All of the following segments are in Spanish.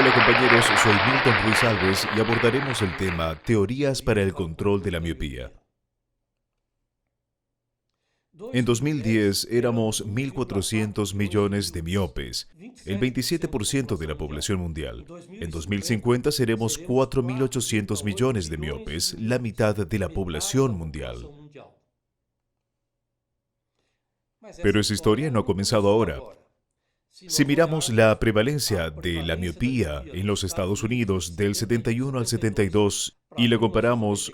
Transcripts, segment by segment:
Hola compañeros, soy Milton Ruiz Alves y abordaremos el tema Teorías para el control de la miopía. En 2010 éramos 1.400 millones de miopes, el 27% de la población mundial. En 2050 seremos 4.800 millones de miopes, la mitad de la población mundial. Pero esa historia no ha comenzado ahora. Si miramos la prevalencia de la miopía en los Estados Unidos del 71 al 72 y la comparamos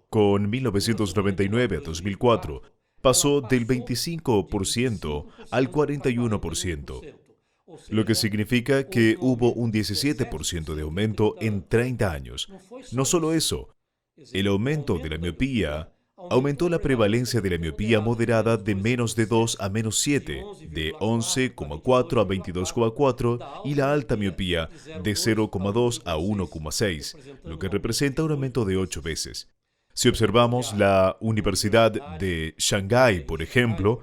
con 1999 a 2004, pasó del 25% al 41%, lo que significa que hubo un 17% de aumento en 30 años. No solo eso, el aumento de la miopía aumentó la prevalencia de la miopía moderada de menos de 2 a menos 7, de 11,4 a 22,4 y la alta miopía de 0,2 a 1,6, lo que representa un aumento de 8 veces. Si observamos la Universidad de Shanghái, por ejemplo,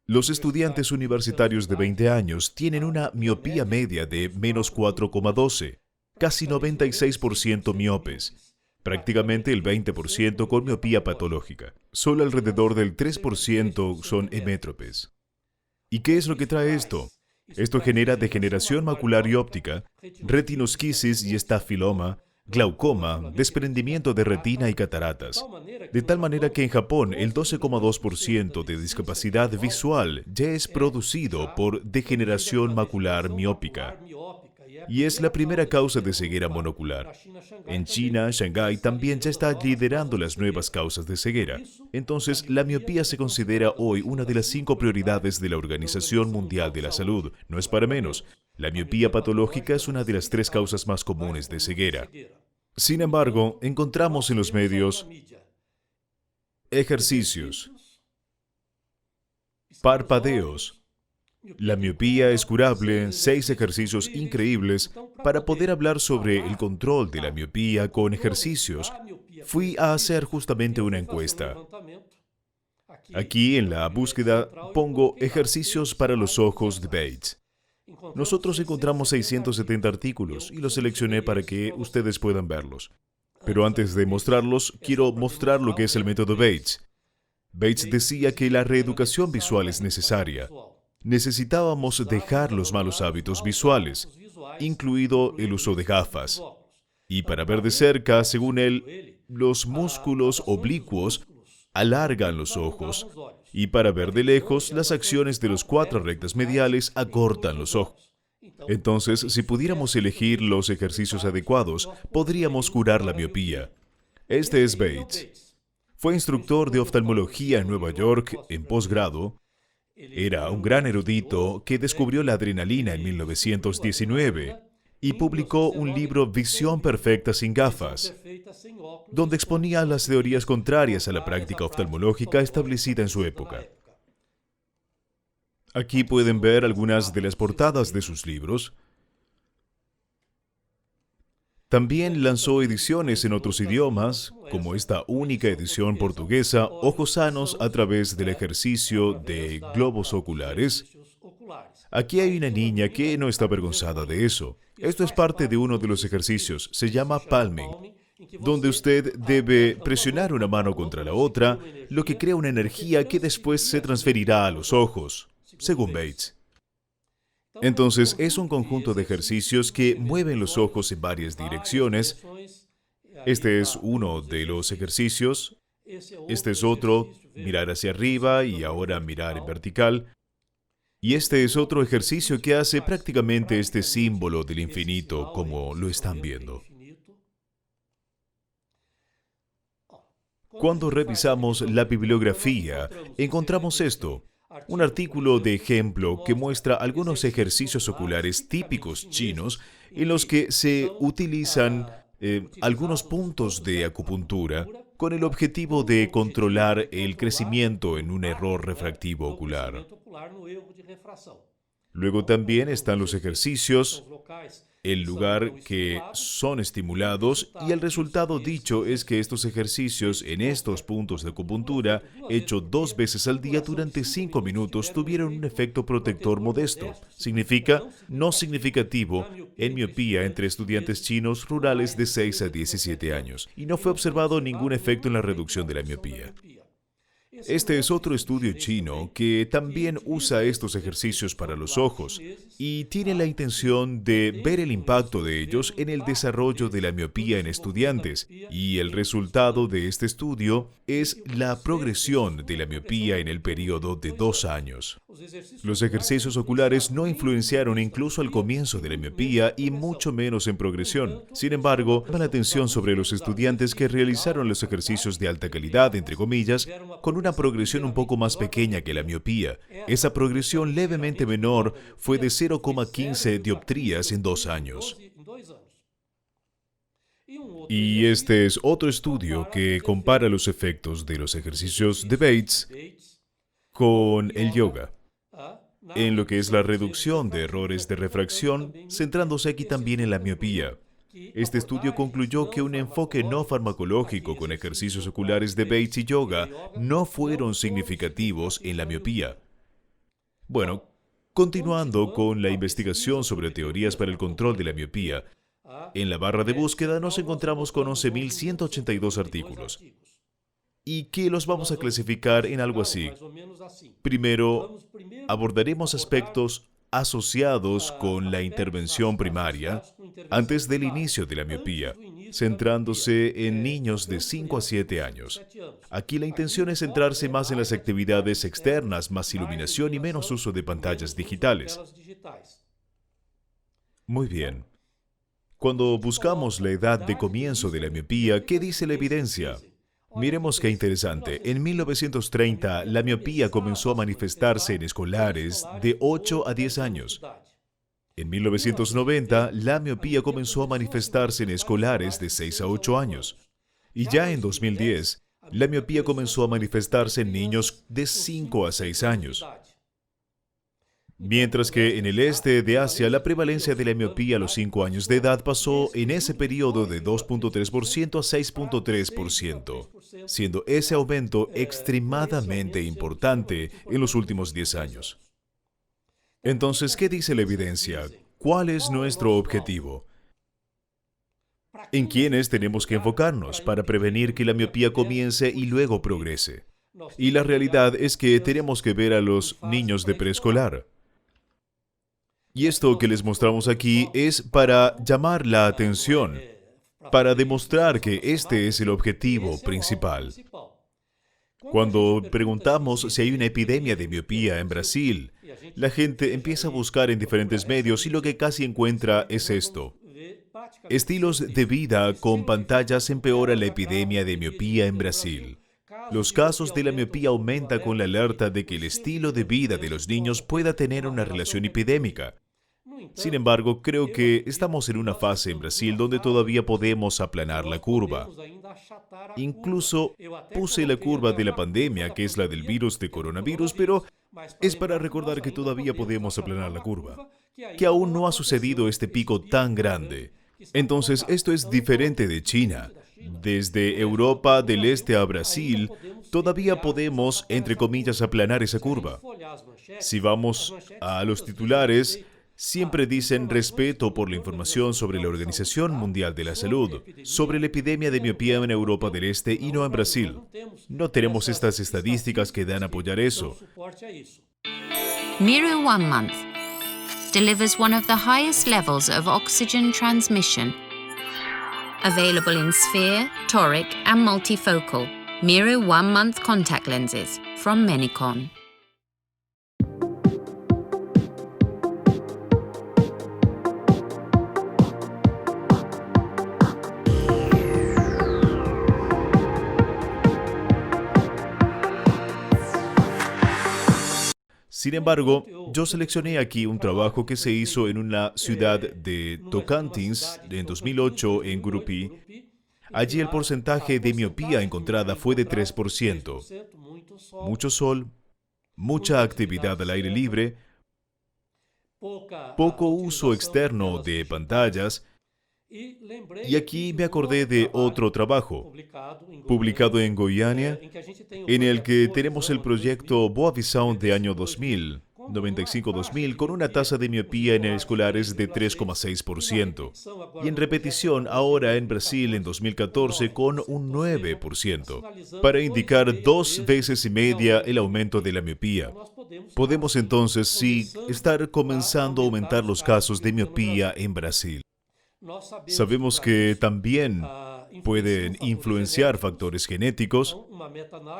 los estudiantes universitarios de 20 años tienen una miopía media de menos 4,12, casi 96% miopes, prácticamente el 20% con miopía patológica. Solo alrededor del 3% son hemétropes. ¿Y qué es lo que trae esto? Esto genera degeneración macular y óptica, retinosquisis y estafiloma, glaucoma, desprendimiento de retina y cataratas. De tal manera que en Japón el 12,2% de discapacidad visual ya es producido por degeneración macular miópica. Y es la primera causa de ceguera monocular. En China, Shanghái también ya está liderando las nuevas causas de ceguera. Entonces, la miopía se considera hoy una de las 5 prioridades de la Organización Mundial de la Salud. No es para menos. La miopía patológica es una de las 3 causas más comunes de ceguera. Sin embargo, encontramos en los medios ejercicios, parpadeos. La miopía es curable, 6 ejercicios increíbles. Para poder hablar sobre el control de la miopía con ejercicios, fui a hacer justamente una encuesta. Aquí en la búsqueda pongo ejercicios para los ojos de Bates. Nosotros encontramos 670 artículos y los seleccioné para que ustedes puedan verlos. Pero antes de mostrarlos, quiero mostrar lo que es el método Bates. Bates decía que la reeducación visual es necesaria. Necesitábamos dejar los malos hábitos visuales, incluido el uso de gafas. Y para ver de cerca, según él, los músculos oblicuos alargan los ojos, y para ver de lejos, las acciones de los 4 rectas mediales acortan los ojos. Entonces, si pudiéramos elegir los ejercicios adecuados, podríamos curar la miopía. Este es Bates. Fue instructor de oftalmología en Nueva York en posgrado. Era un gran erudito que descubrió la adrenalina en 1919 y publicó un libro Visión Perfecta sin gafas, donde exponía las teorías contrarias a la práctica oftalmológica establecida en su época. Aquí pueden ver algunas de las portadas de sus libros. También lanzó ediciones en otros idiomas, como esta única edición portuguesa, Ojos Sanos a través del ejercicio de globos oculares. Aquí hay una niña que no está avergonzada de eso. Esto es parte de uno de los ejercicios, se llama palming, donde usted debe presionar una mano contra la otra, lo que crea una energía que después se transferirá a los ojos, según Bates. Entonces, es un conjunto de ejercicios que mueven los ojos en varias direcciones. Este es uno de los ejercicios. Este es otro, mirar hacia arriba y ahora mirar en vertical. Y este es otro ejercicio que hace prácticamente este símbolo del infinito, como lo están viendo. Cuando revisamos la bibliografía, encontramos esto. Un artículo de ejemplo que muestra algunos ejercicios oculares típicos chinos en los que se utilizan algunos puntos de acupuntura con el objetivo de controlar el crecimiento en un error refractivo ocular. Luego también están los ejercicios, el lugar que son estimulados y el resultado dicho es que estos ejercicios en estos puntos de acupuntura, hecho 2 veces al día durante 5 minutos, tuvieron un efecto protector modesto. Significa no significativo en miopía entre estudiantes chinos rurales de 6 a 17 años y no fue observado ningún efecto en la reducción de la miopía. Este es otro estudio chino que también usa estos ejercicios para los ojos y tiene la intención de ver el impacto de ellos en el desarrollo de la miopía en estudiantes. Y el resultado de este estudio es la progresión de la miopía en el periodo de 2 años. Los ejercicios oculares no influenciaron incluso al comienzo de la miopía y mucho menos en progresión. Sin embargo, llama la atención sobre los estudiantes que realizaron los ejercicios de alta calidad, entre comillas, con una progresión un poco más pequeña que la miopía. Esa progresión levemente menor fue de 0,15 dioptrías en 2 años. Y este es otro estudio que compara los efectos de los ejercicios de Bates con el yoga, en lo que es la reducción de errores de refracción, centrándose aquí también en la miopía. Este estudio concluyó que un enfoque no farmacológico con ejercicios oculares de Bates y yoga no fueron significativos en la miopía. Bueno, continuando con la investigación sobre teorías para el control de la miopía, en la barra de búsqueda nos encontramos con 11.182 artículos. ¿Y qué los vamos a clasificar en algo así? Primero, abordaremos aspectos asociados con la intervención primaria antes del inicio de la miopía, centrándose en niños de 5 a 7 años. Aquí la intención es centrarse más en las actividades externas, más iluminación y menos uso de pantallas digitales. Muy bien. Cuando buscamos la edad de comienzo de la miopía, ¿qué dice la evidencia? Miremos qué interesante. En 1930, la miopía comenzó a manifestarse en escolares de 8 a 10 años. En 1990, la miopía comenzó a manifestarse en escolares de 6 a 8 años. Y ya en 2010, la miopía comenzó a manifestarse en niños de 5 a 6 años. Mientras que en el este de Asia la prevalencia de la miopía a los 5 años de edad pasó en ese periodo de 2,3% a 6,3%, siendo ese aumento extremadamente importante en los últimos 10 años. Entonces, ¿qué dice la evidencia? ¿Cuál es nuestro objetivo? ¿En quiénes tenemos que enfocarnos para prevenir que la miopía comience y luego progrese? Y la realidad es que tenemos que ver a los niños de preescolar. Y esto que les mostramos aquí es para llamar la atención, para demostrar que este es el objetivo principal. Cuando preguntamos si hay una epidemia de miopía en Brasil, la gente empieza a buscar en diferentes medios y lo que casi encuentra es esto. Estilos de vida con pantallas empeoran la epidemia de miopía en Brasil. Los casos de la miopía aumentan con la alerta de que el estilo de vida de los niños pueda tener una relación epidémica. Sin embargo, creo que estamos en una fase en Brasil donde todavía podemos aplanar la curva. Incluso puse la curva de la pandemia, que es la del virus de coronavirus, pero es para recordar que todavía podemos aplanar la curva, que aún no ha sucedido este pico tan grande. Entonces, esto es diferente de China. Desde Europa del Este a Brasil, todavía podemos, entre comillas, aplanar esa curva. Si vamos a los titulares, siempre dicen respeto por la información sobre la Organización Mundial de la Salud, sobre la epidemia de miopía en Europa del Este y no en Brasil. No tenemos estas estadísticas que dan a apoyar eso. Miro 1 Month delivers one of the highest levels of oxygen transmission. Available in sphere, toric, and multifocal. Miro 1 Month contact lenses from Menicon. Sin embargo, yo seleccioné aquí un trabajo que se hizo en una ciudad de Tocantins en 2008 en Gurupi. Allí el porcentaje de miopía encontrada fue de 3%. Mucho sol, mucha actividad al aire libre, poco uso externo de pantallas. Y aquí me acordé de otro trabajo, publicado en Goiânia, en el que tenemos el proyecto Boa Visão de año 2000, 95-2000, con una tasa de miopía en escolares de 3,6%, y en repetición ahora en Brasil en 2014 con un 9%, para indicar 2,5 veces el aumento de la miopía. Podemos entonces sí estar comenzando a aumentar los casos de miopía en Brasil. Sabemos que también pueden influenciar factores genéticos,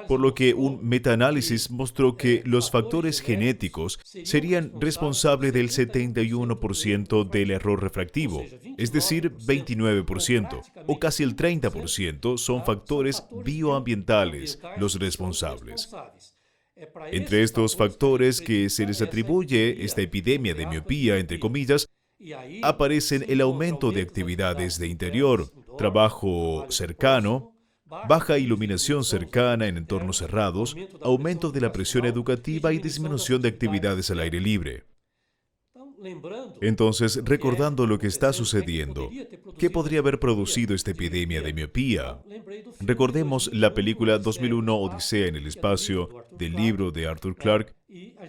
por lo que un metaanálisis mostró que los factores genéticos serían responsables del 71% del error refractivo, es decir, 29%, o casi el 30% son factores bioambientales los responsables. Entre estos factores que se les atribuye esta epidemia de miopía, entre comillas, aparecen el aumento de actividades de interior, trabajo cercano, baja iluminación cercana en entornos cerrados, aumento de la presión educativa y disminución de actividades al aire libre. Entonces, recordando lo que está sucediendo, ¿qué podría haber producido esta epidemia de miopía? Recordemos la película 2001 Odisea en el espacio del libro de Arthur Clarke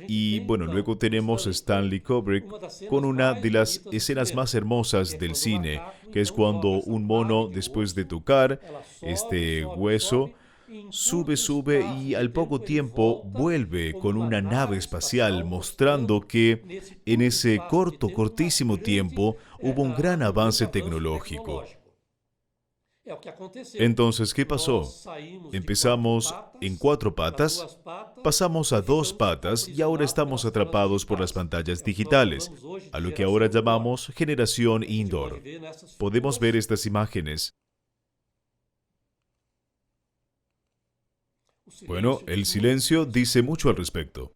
y, luego tenemos a Stanley Kubrick con una de las escenas más hermosas del cine, que es cuando un mono, después de tocar este hueso, sube y al poco tiempo vuelve con una nave espacial, mostrando que en ese cortísimo tiempo hubo un gran avance tecnológico. Entonces, ¿qué pasó? Empezamos en 4 patas, pasamos a 2 patas y ahora estamos atrapados por las pantallas digitales, a lo que ahora llamamos generación indoor. Podemos ver estas imágenes. El silencio dice mucho al respecto.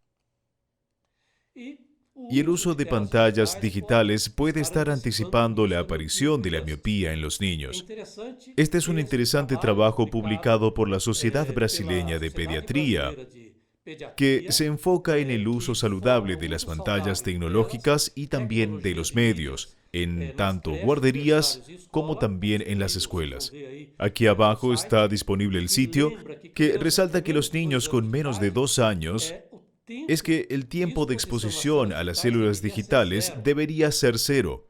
Y el uso de pantallas digitales puede estar anticipando la aparición de la miopía en los niños. Este es un interesante trabajo publicado por la Sociedad Brasileña de Pediatría, que se enfoca en el uso saludable de las pantallas tecnológicas y también de los medios, en tanto guarderías como también en las escuelas. Aquí abajo está disponible el sitio que resalta que los niños con menos de 2 años es que el tiempo de exposición a las células digitales debería ser 0.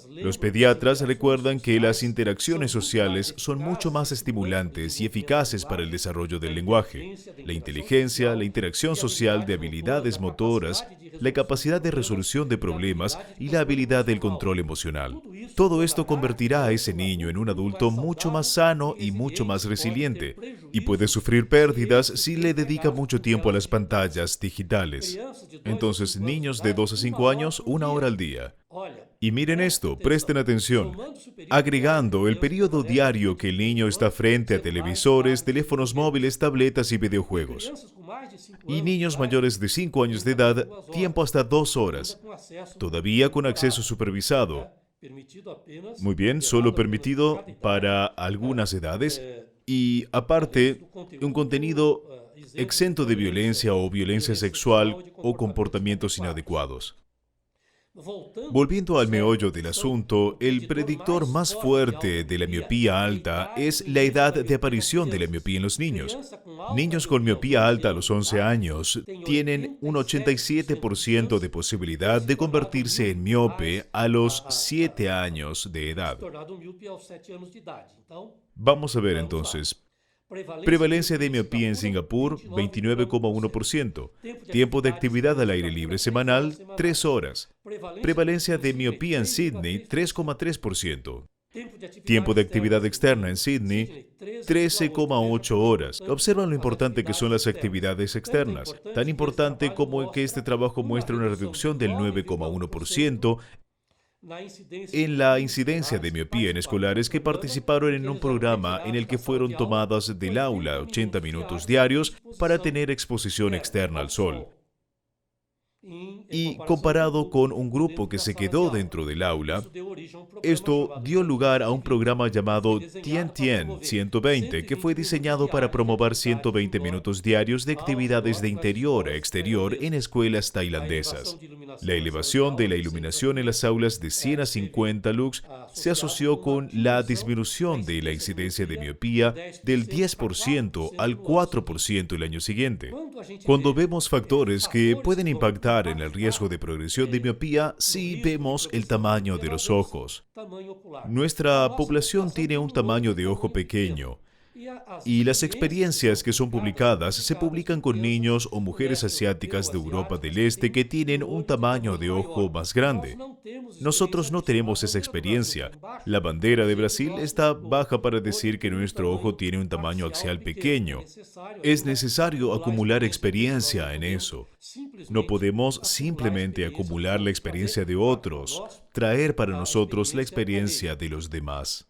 Los pediatras recuerdan que las interacciones sociales son mucho más estimulantes y eficaces para el desarrollo del lenguaje, la inteligencia, la interacción social de habilidades motoras, la capacidad de resolución de problemas y la habilidad del control emocional. Todo esto convertirá a ese niño en un adulto mucho más sano y mucho más resiliente, y puede sufrir pérdidas si le dedica mucho tiempo a las pantallas digitales. Entonces, niños de 2 a 5 años, 1 hora al día. Y miren esto, presten atención, agregando el periodo diario que el niño está frente a televisores, teléfonos móviles, tabletas y videojuegos. Y niños mayores de 5 años de edad, tiempo hasta 2 horas, todavía con acceso supervisado. Muy bien, solo permitido para algunas edades y aparte un contenido exento de violencia o violencia sexual o comportamientos inadecuados. Volviendo al meollo del asunto, el predictor más fuerte de la miopía alta es la edad de aparición de la miopía en los niños. Niños con miopía alta a los 11 años tienen un 87% de posibilidad de convertirse en miope a los 7 años de edad. Vamos a ver entonces. Prevalencia de miopía en Singapur, 29,1%. Tiempo de actividad al aire libre semanal, 3 horas. Prevalencia de miopía en Sydney, 3,3%. Tiempo de actividad externa en Sydney, 13,8 horas. Observan lo importante que son las actividades externas. Tan importante como que este trabajo muestra una reducción del 9,1% en la incidencia de miopía en escolares que participaron en un programa en el que fueron tomadas del aula 80 minutos diarios para tener exposición externa al sol. Y comparado con un grupo que se quedó dentro del aula, esto dio lugar a un programa llamado Tien Tien 120, que fue diseñado para promover 120 minutos diarios de actividades de interior a exterior en escuelas tailandesas. La elevación de la iluminación en las aulas de 100 a 50 lux se asoció con la disminución de la incidencia de miopía del 10% al 4% el año siguiente. Cuando vemos factores que pueden impactar en el riesgo de progresión de miopía, sí vemos el tamaño de los ojos. Nuestra población tiene un tamaño de ojo pequeño, y las experiencias que son publicadas se publican con niños o mujeres asiáticas de Europa del Este que tienen un tamaño de ojo más grande. Nosotros no tenemos esa experiencia. La bandera de Brasil está baja para decir que nuestro ojo tiene un tamaño axial pequeño. Es necesario acumular experiencia en eso. No podemos simplemente acumular la experiencia de otros, traer para nosotros la experiencia de los demás.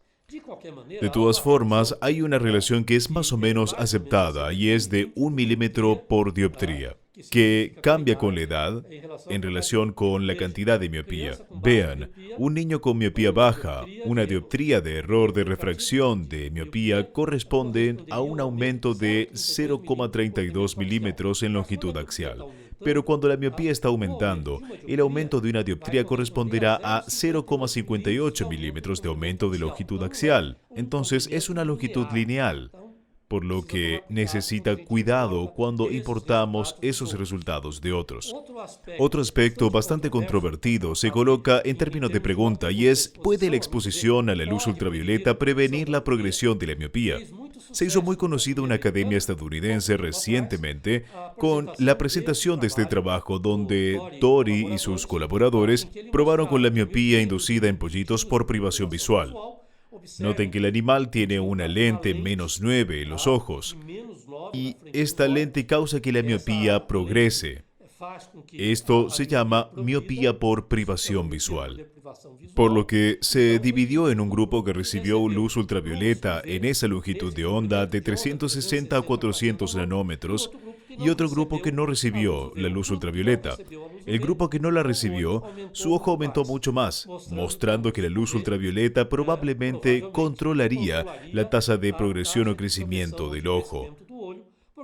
De todas formas, hay una relación que es más o menos aceptada y es de 1 milímetro por dioptría, que cambia con la edad en relación con la cantidad de miopía. Vean, un niño con miopía baja, una dioptría de error de refracción de miopía corresponden a un aumento de 0,32 milímetros en longitud axial. Pero cuando la miopía está aumentando, el aumento de una dioptría corresponderá a 0,58 milímetros de aumento de longitud axial. Entonces es una longitud lineal, por lo que necesita cuidado cuando importamos esos resultados de otros. Otro aspecto bastante controvertido se coloca en términos de pregunta y es: ¿puede la exposición a la luz ultravioleta prevenir la progresión de la miopía? Se hizo muy conocida una academia estadounidense recientemente con la presentación de este trabajo donde Tori y sus colaboradores probaron con la miopía inducida en pollitos por privación visual. Noten que el animal tiene una lente -9 en los ojos y esta lente causa que la miopía progrese. Esto se llama miopía por privación visual. Por lo que se dividió en un grupo que recibió luz ultravioleta en esa longitud de onda de 360 a 400 nanómetros y otro grupo que no recibió la luz ultravioleta. El grupo que no la recibió, su ojo aumentó mucho más, mostrando que la luz ultravioleta probablemente controlaría la tasa de progresión o crecimiento del ojo,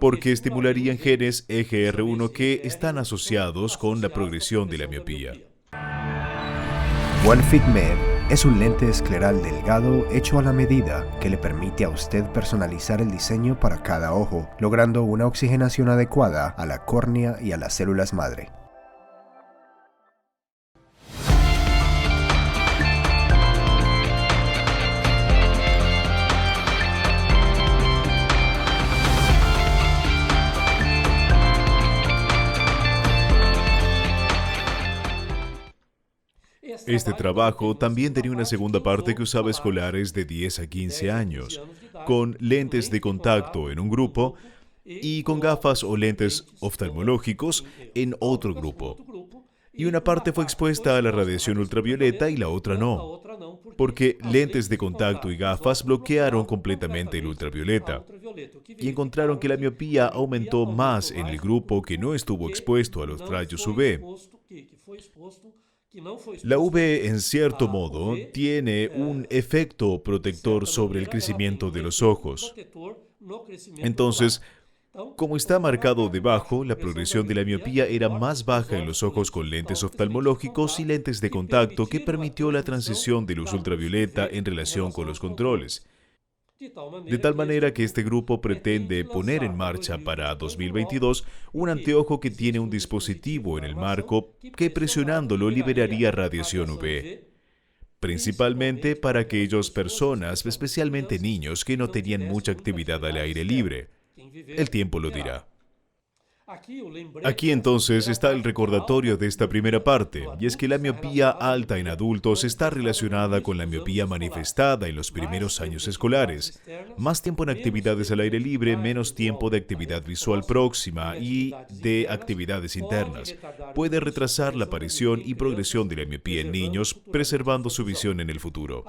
porque estimularían genes EGR1 que están asociados con la progresión de la miopía. OneFitMed es un lente escleral delgado hecho a la medida que le permite a usted personalizar el diseño para cada ojo, logrando una oxigenación adecuada a la córnea y a las células madre. Este trabajo también tenía una segunda parte que usaba escolares de 10 a 15 años, con lentes de contacto en un grupo y con gafas o lentes oftalmológicos en otro grupo. Y una parte fue expuesta a la radiación ultravioleta y la otra no, porque lentes de contacto y gafas bloquearon completamente el ultravioleta. Y encontraron que la miopía aumentó más en el grupo que no estuvo expuesto a los rayos UV. La UV, en cierto modo, tiene un efecto protector sobre el crecimiento de los ojos. Entonces, como está marcado debajo, la progresión de la miopía era más baja en los ojos con lentes oftalmológicos y lentes de contacto, que permitió la transición de luz ultravioleta en relación con los controles. De tal manera que este grupo pretende poner en marcha para 2022 un anteojo que tiene un dispositivo en el marco que presionándolo liberaría radiación UV, principalmente para aquellas personas, especialmente niños, que no tenían mucha actividad al aire libre. El tiempo lo dirá. Aquí entonces está el recordatorio de esta primera parte, y es que la miopía alta en adultos está relacionada con la miopía manifestada en los primeros años escolares. Más tiempo en actividades al aire libre, menos tiempo de actividad visual próxima y de actividades internas. Puede retrasar la aparición y progresión de la miopía en niños, preservando su visión en el futuro.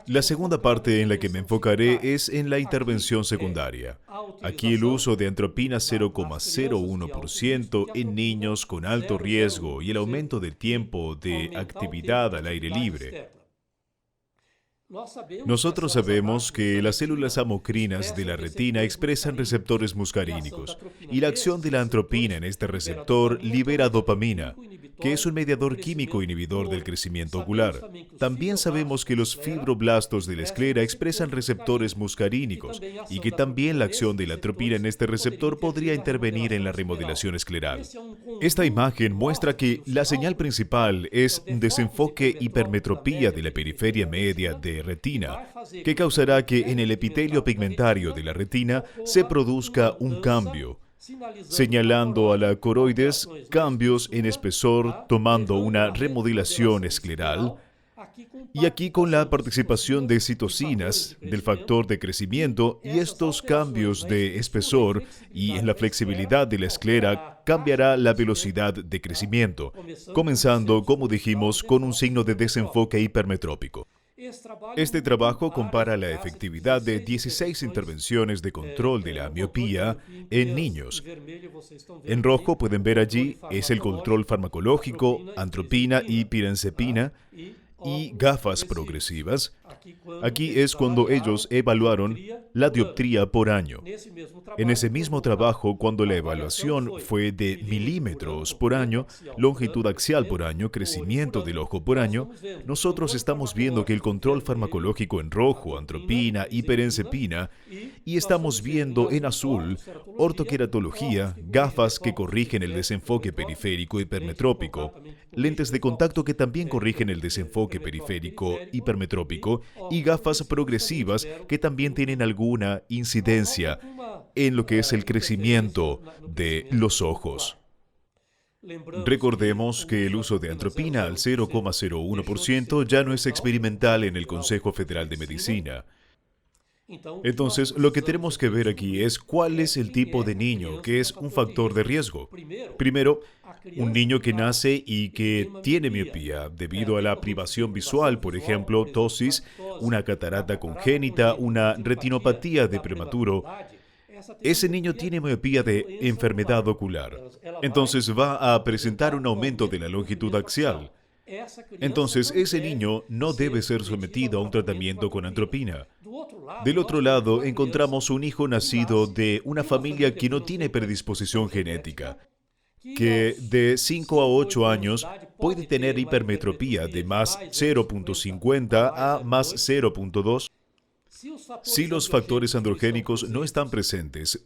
La segunda parte en la que me enfocaré es en la intervención secundaria. Aquí el uso de atropina 0,01 0,01% en niños con alto riesgo y el aumento del tiempo de actividad al aire libre. Nosotros sabemos que las células amocrinas de la retina expresan receptores muscarínicos y la acción de la atropina en este receptor libera dopamina, que es un mediador químico inhibidor del crecimiento ocular. También sabemos que los fibroblastos de la esclera expresan receptores muscarínicos y que también la acción de la atropina en este receptor podría intervenir en la remodelación escleral. Esta imagen muestra que la señal principal es desenfoque hipermetropía de la periferia media de retina, que causará que en el epitelio pigmentario de la retina se produzca un cambio, señalando a la coroides cambios en espesor tomando una remodelación escleral, y aquí con la participación de citocinas, del factor de crecimiento, y estos cambios de espesor y en la flexibilidad de la esclera cambiará la velocidad de crecimiento, comenzando, como dijimos, con un signo de desenfoque hipermetrópico. Este trabajo compara la efectividad de 16 intervenciones de control de la miopía en niños. En rojo pueden ver allí es el control farmacológico, atropina y pirenzepina, y gafas progresivas. Aquí es cuando ellos evaluaron la dioptría por año. En ese mismo trabajo, cuando la evaluación fue de milímetros por año, longitud axial por año, crecimiento del ojo por año, nosotros estamos viendo que el control farmacológico en rojo, atropina y pirenzepina, y estamos viendo en azul ortoqueratología, gafas que corrigen el desenfoque periférico hipermetrópico, lentes de contacto que también corrigen el desenfoque periférico hipermetrópico y gafas progresivas que también tienen alguna incidencia en lo que es el crecimiento de los ojos. Recordemos que el uso de atropina al 0,01% ya no es experimental en el Consejo Federal de Medicina. Entonces, lo que tenemos que ver aquí es cuál es el tipo de niño que es un factor de riesgo. Primero, un niño que nace y que tiene miopía debido a la privación visual, por ejemplo, ptosis, una catarata congénita, una retinopatía de prematuro. Ese niño tiene miopía de enfermedad ocular. Entonces va a presentar un aumento de la longitud axial. Entonces, ese niño no debe ser sometido a un tratamiento con atropina. Del otro lado, encontramos un hijo nacido de una familia que no tiene predisposición genética, que de 5 a 8 años puede tener hipermetropía de más 0,50 a más 0,2. Si los factores androgénicos no están presentes,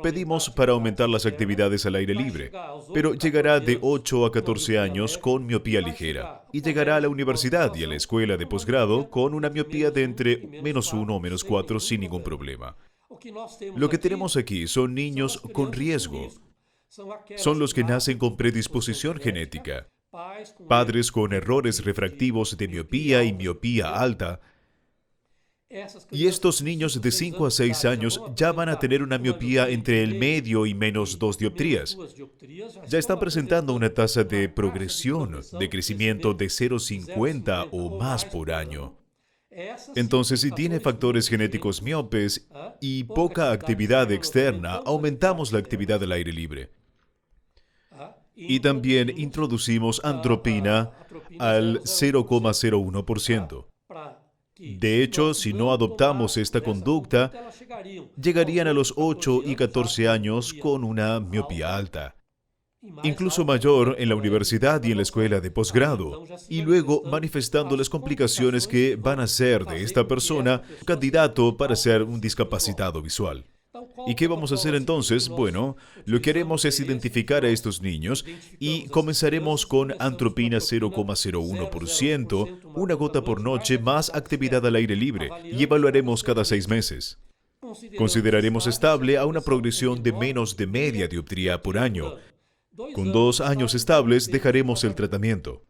pedimos para aumentar las actividades al aire libre, pero llegará de 8 a 14 años con miopía ligera y llegará a la universidad y a la escuela de posgrado con una miopía de entre -1 o -4 sin ningún problema. Lo que tenemos aquí son niños con riesgo. Son los que nacen con predisposición genética, padres con errores refractivos de miopía y miopía alta. Y estos niños de 5 a 6 años ya van a tener una miopía entre el medio y -2 dioptrías. Ya están presentando una tasa de progresión de crecimiento de 0,50 o más por año. Entonces, si tiene factores genéticos miopes y poca actividad externa, aumentamos la actividad al aire libre. Y también introducimos atropina al 0,01%. De hecho, si no adoptamos esta conducta, llegarían a los 8 y 14 años con una miopía alta, incluso mayor en la universidad y en la escuela de posgrado, y luego manifestando las complicaciones que van a hacer de esta persona candidato para ser un discapacitado visual. ¿Y qué vamos a hacer entonces? Bueno, lo que haremos es identificar a estos niños y comenzaremos con atropina 0,01%, una gota por noche más actividad al aire libre, y evaluaremos cada 6 meses. Consideraremos estable a una progresión de menos de media dioptría por año. Con 2 años estables dejaremos el tratamiento.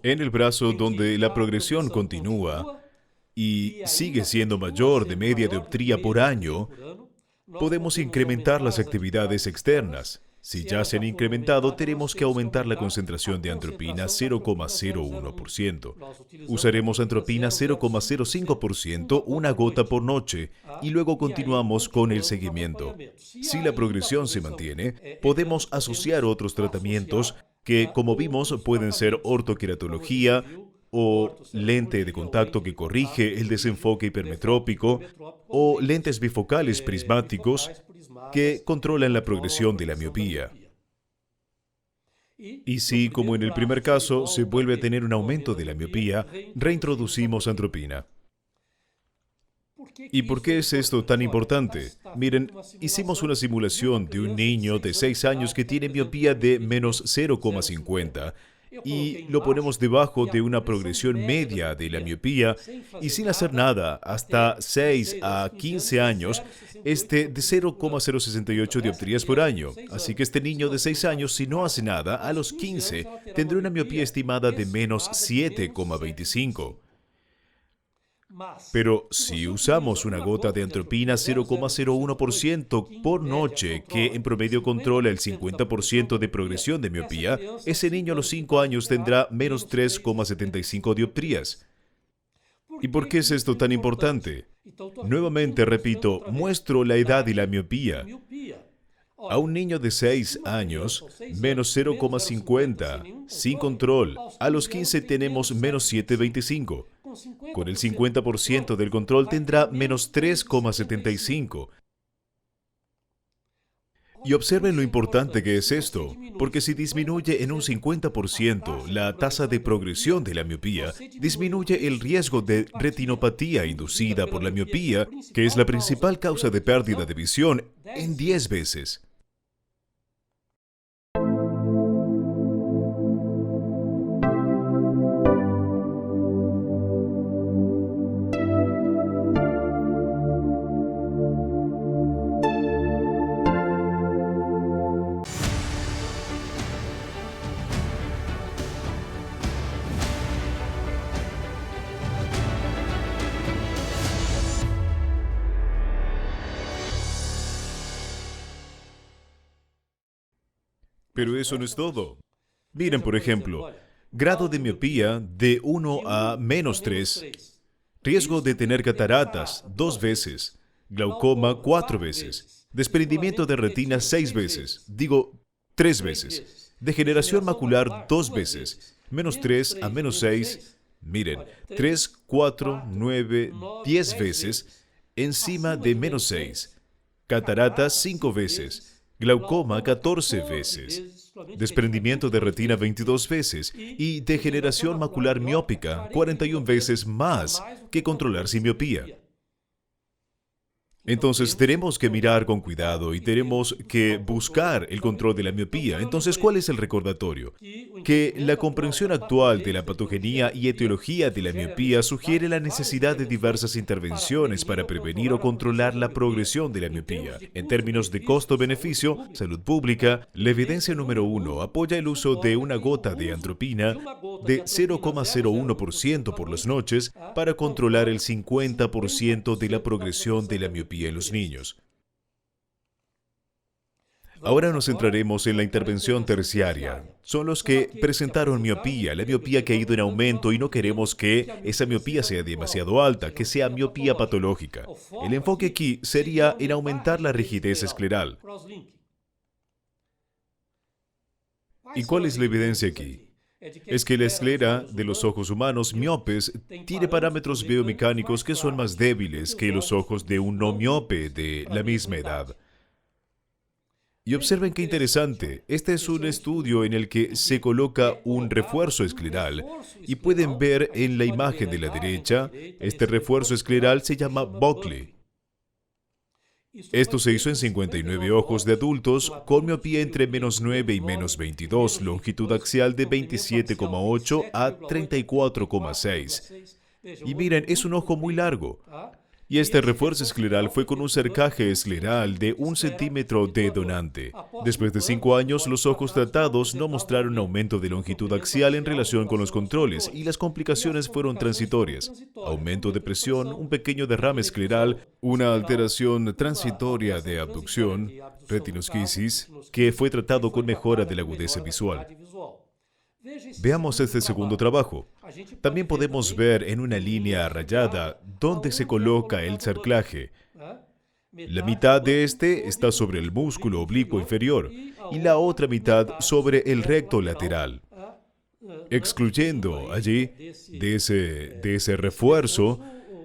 En el brazo donde la progresión continúa y sigue siendo mayor de media dioptría por año, podemos incrementar las actividades externas, Si ya se han incrementado, tenemos que aumentar la concentración de atropina 0,01%. Usaremos atropina 0,05%, una gota por noche, y luego continuamos con el seguimiento. Si la progresión se mantiene, podemos asociar otros tratamientos que, como vimos, pueden ser ortoqueratología o lente de contacto que corrige el desenfoque hipermetrópico o lentes bifocales prismáticos que controlan la progresión de la miopía. Y si, como en el primer caso, se vuelve a tener un aumento de la miopía, reintroducimos atropina. ¿Y por qué es esto tan importante? Miren, hicimos una simulación de un niño de 6 años que tiene miopía de menos 0,50 y lo ponemos debajo de una progresión media de la miopía y sin hacer nada hasta 6 a 15 años de 0,068 dioptrías por año. Así que este niño de 6 años, si no hace nada, a los 15 tendrá una miopía estimada de menos 7,25. Pero si usamos una gota de atropina 0,01% por noche, que en promedio controla el 50% de progresión de miopía, ese niño a los 5 años tendrá menos 3,75 dioptrías. ¿Y por qué es esto tan importante? Nuevamente repito, muestro la edad y la miopía. A un niño de 6 años, menos 0,50, sin control. A los 15 tenemos menos 7,25. Con el 50% del control tendrá menos 3,75. Y observen lo importante que es esto, porque si disminuye en un 50% la tasa de progresión de la miopía, disminuye el riesgo de retinopatía inducida por la miopía, que es la principal causa de pérdida de visión, en 10 veces. Pero eso no es todo. Miren, por ejemplo, grado de miopía de 1 a menos 3, riesgo de tener cataratas 2 veces, glaucoma 4 veces, desprendimiento de retina 6 veces, 3 veces, degeneración macular 2 veces, menos 3 a menos 6, miren, 3, 4, 9, 10 veces, encima de menos 6, cataratas 5 veces, glaucoma 14 veces, desprendimiento de retina 22 veces y degeneración macular miópica 41 veces más que controlar sin miopía. Entonces tenemos que mirar con cuidado y tenemos que buscar el control de la miopía. Entonces, ¿cuál es el recordatorio? Que la comprensión actual de la patogenia y etiología de la miopía sugiere la necesidad de diversas intervenciones para prevenir o controlar la progresión de la miopía. En términos de costo-beneficio, salud pública, la evidencia número 1 apoya el uso de una gota de atropina de 0,01% por las noches para controlar el 50% de la progresión de la miopía en los niños. Ahora nos centraremos en la intervención terciaria. Son los que presentaron miopía, la miopía que ha ido en aumento y no queremos que esa miopía sea demasiado alta, que sea miopía patológica. El enfoque aquí sería en aumentar la rigidez escleral. ¿Y cuál es la evidencia aquí? Es que la esclera de los ojos humanos miopes tiene parámetros biomecánicos que son más débiles que los ojos de un no miope de la misma edad. Y observen qué interesante, este es un estudio en el que se coloca un refuerzo escleral y pueden ver en la imagen de la derecha, este refuerzo escleral se llama Buckley. Esto se hizo en 59 ojos de adultos con miopía entre menos 9 y menos 22, longitud axial de 27,8 a 34,6. Y miren, es un ojo muy largo. Y este refuerzo escleral fue con un cercaje escleral de 1 centímetro de donante. Después de 5 años, los ojos tratados no mostraron aumento de longitud axial en relación con los controles y las complicaciones fueron transitorias. Aumento de presión, un pequeño derrame escleral, una alteración transitoria de abducción, retinosquisis, que fue tratado con mejora de la agudeza visual. Veamos este segundo trabajo. También podemos ver en una línea rayada dónde se coloca el cerclaje. La mitad de este está sobre el músculo oblicuo inferior y la otra mitad sobre el recto lateral, excluyendo allí de ese refuerzo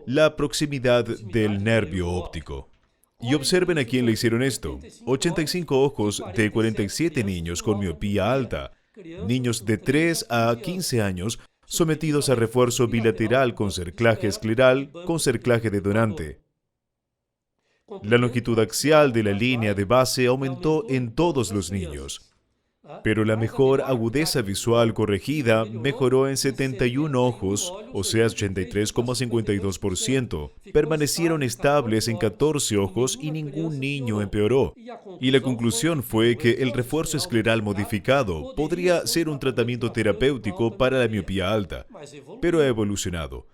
la proximidad del nervio óptico. Y observen a quién le hicieron esto. 85 ojos de 47 niños con miopía alta. Niños de 3 a 15 años sometidos a refuerzo bilateral con cerclaje escleral con cerclaje de donante. La longitud axial de la línea de base aumentó en todos los niños, pero la mejor agudeza visual corregida mejoró en 71 ojos, o sea 83,52%. Permanecieron estables en 14 ojos y ningún niño empeoró. Y la conclusión fue que el refuerzo escleral modificado podría ser un tratamiento terapéutico para la miopía alta, pero ha evolucionado.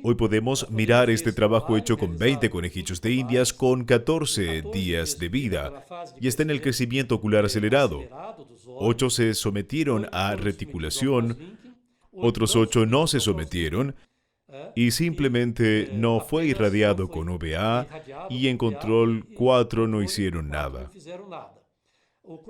Hoy podemos mirar este trabajo hecho con 20 conejillos de indias con 14 días de vida y está en el crecimiento ocular acelerado. 8 se sometieron a reticulación, otros 8 no se sometieron y simplemente no fue irradiado con UVA y en control 4 no hicieron nada.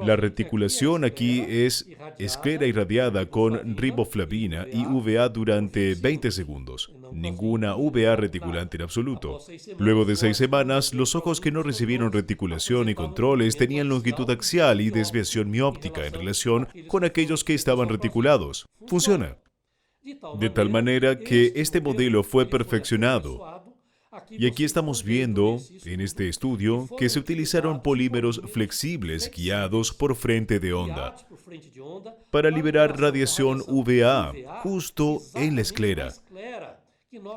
La reticulación aquí es esclera irradiada con riboflavina y UVA durante 20 segundos. Ninguna UVA reticulante en absoluto. Luego de 6 semanas, los ojos que no recibieron reticulación y controles tenían longitud axial y desviación mióptica en relación con aquellos que estaban reticulados. Funciona. De tal manera que este modelo fue perfeccionado. Y aquí estamos viendo, en este estudio, que se utilizaron polímeros flexibles guiados por frente de onda para liberar radiación UVA justo en la esclera.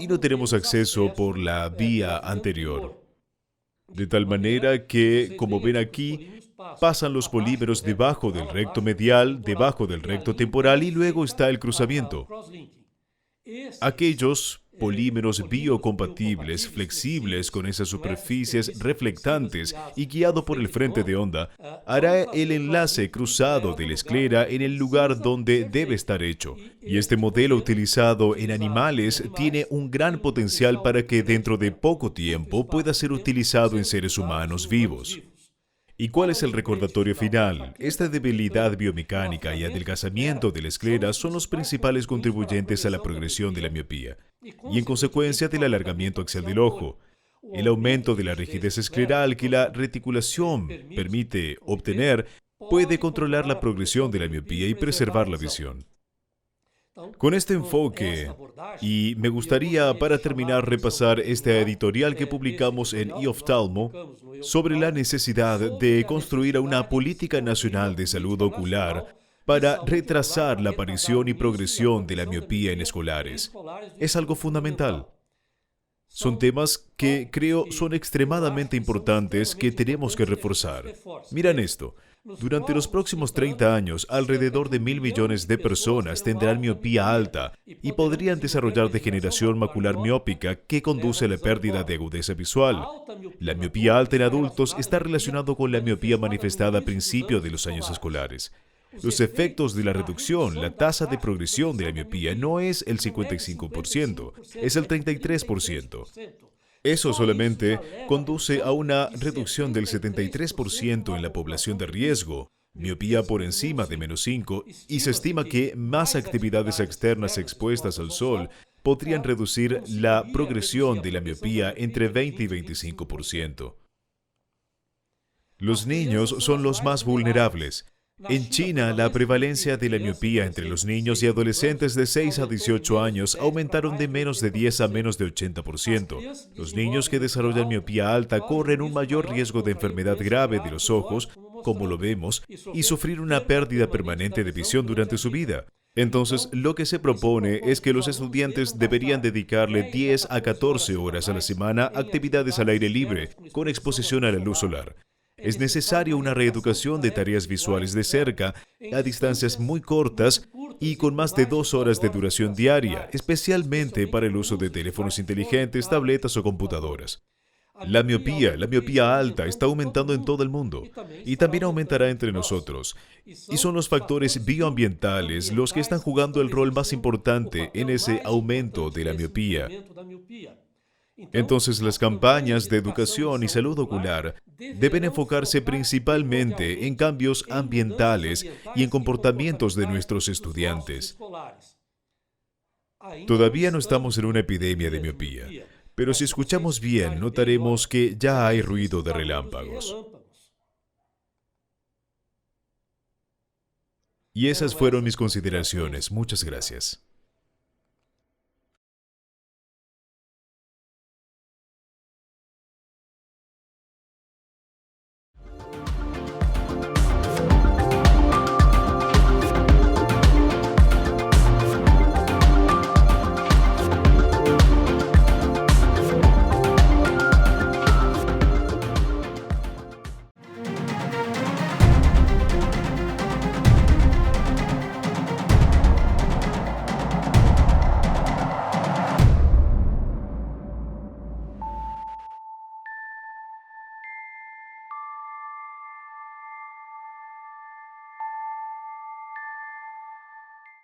Y no tenemos acceso por la vía anterior. De tal manera que, como ven aquí, pasan los polímeros debajo del recto medial, debajo del recto temporal y luego está el cruzamiento. Aquellos polímeros biocompatibles, flexibles con esas superficies reflectantes y guiado por el frente de onda, hará el enlace cruzado de la esclera en el lugar donde debe estar hecho. Y este modelo utilizado en animales tiene un gran potencial para que dentro de poco tiempo pueda ser utilizado en seres humanos vivos. ¿Y cuál es el recordatorio final? Esta debilidad biomecánica y adelgazamiento de la esclera son los principales contribuyentes a la progresión de la miopía y en consecuencia del alargamiento axial del ojo. El aumento de la rigidez escleral que la reticulación permite obtener puede controlar la progresión de la miopía y preservar la visión. Con este enfoque, y me gustaría para terminar repasar este editorial que publicamos en eOftalmo sobre la necesidad de construir una política nacional de salud ocular para retrasar la aparición y progresión de la miopía en escolares. Es algo fundamental. Son temas que creo son extremadamente importantes que tenemos que reforzar. Miren esto. Durante los próximos 30 años, alrededor de 1.000 millones de personas tendrán miopía alta y podrían desarrollar degeneración macular miópica que conduce a la pérdida de agudeza visual. La miopía alta en adultos está relacionado con la miopía manifestada a principios de los años escolares. Los efectos de la reducción, la tasa de progresión de la miopía no es el 55%, es el 33%. Eso solamente conduce a una reducción del 73% en la población de riesgo, miopía por encima de -5, y se estima que más actividades externas expuestas al sol podrían reducir la progresión de la miopía entre 20 y 25%. Los niños son los más vulnerables. En China, la prevalencia de la miopía entre los niños y adolescentes de 6 a 18 años aumentaron de menos de 10 a menos de 80%. Los niños que desarrollan miopía alta corren un mayor riesgo de enfermedad grave de los ojos, como lo vemos, y sufrir una pérdida permanente de visión durante su vida. Entonces, lo que se propone es que los estudiantes deberían dedicarle 10 a 14 horas a la semana a actividades al aire libre, con exposición a la luz solar. Es necesaria una reeducación de tareas visuales de cerca, a distancias muy cortas y con más de 2 horas de duración diaria, especialmente para el uso de teléfonos inteligentes, tabletas o computadoras. La miopía alta, está aumentando en todo el mundo y también aumentará entre nosotros. Y son los factores bioambientales los que están jugando el rol más importante en ese aumento de la miopía. Entonces, las campañas de educación y salud ocular deben enfocarse principalmente en cambios ambientales y en comportamientos de nuestros estudiantes. Todavía no estamos en una epidemia de miopía, pero si escuchamos bien, notaremos que ya hay ruido de relámpagos. Y esas fueron mis consideraciones. Muchas gracias.